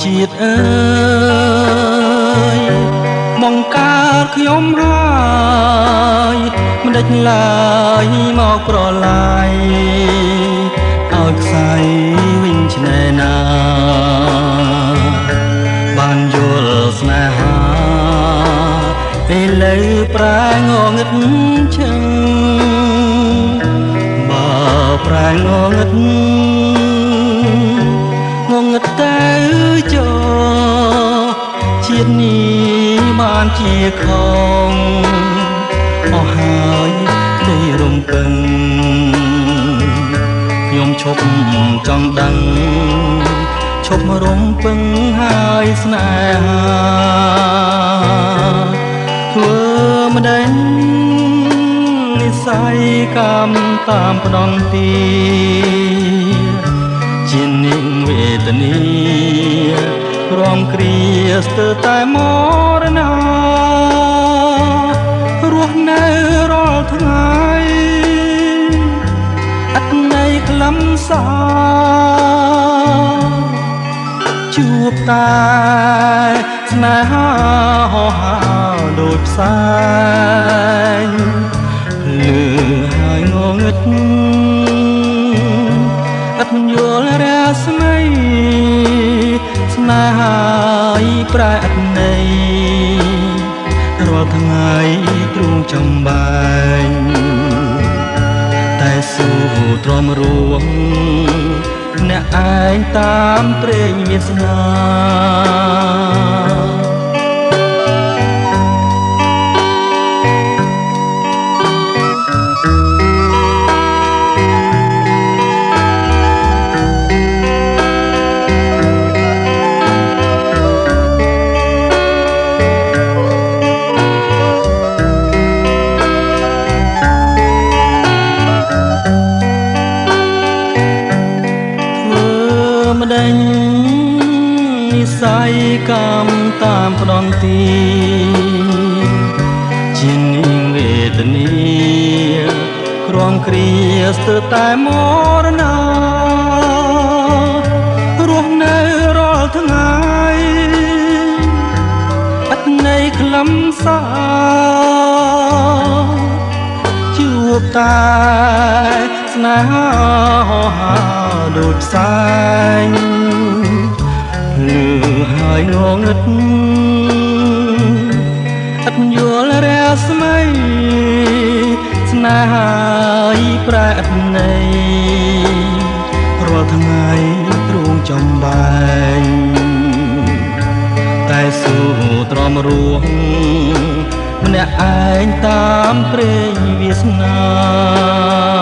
ជាតិអើយមកកើតខ្ញុំហើយមិនដេចឡើយមកប្រឡាយឲ្យខ្សែវិញឆ្នេរណាបានយល់ស្នេហាពេលលើប្រែងងឹតឈឹងបើប្រែងងឹតទៅចោជាតិនេះបានជាខំអស់ហើយនៃរំពឹងខ្ញុំឈប់ចង់ដឹងឈប់រំពឹងហើយស្នេហាធ្វើមិនដេញនិស័យកម្មតាមផ្ដន់ទីជានាងវេទនីរំគ្រាស្ទើរតែមរណារស់នៅរាល់ថ្ងៃអត់ន័យខ្លឹមសារជួបតែស្នេហាហោហាដូចផ្សែងលឺហើយងងឹតអត់យល់រាស្មីស្នេហាប្រែអត់ន័យរាល់ថ្ងៃទ្រូងចំបែងតែស៊ូទ្រាំរួងអ្នកឯងតាមព្រេងវាសនាមិនដេញនិស័យកម្មតាមផ្ដន់ទីជានាងវេទនីក្រំគ្រាស្ទើរតែមរណារស់នៅរាល់ថ្ងៃអត់ន័យខ្លឹមសារជួបតែស្នេហាហោហាដូចផ្សែងលឺហើយងងឹតអត់យល់រាស្មីស្នេហាប្រែអត់ន័យរាល់ថ្ងៃទ្រូងចំបែងតែស៊ូទ្រាំរួងម្នាក់ឯងតាមព្រេងវាសនា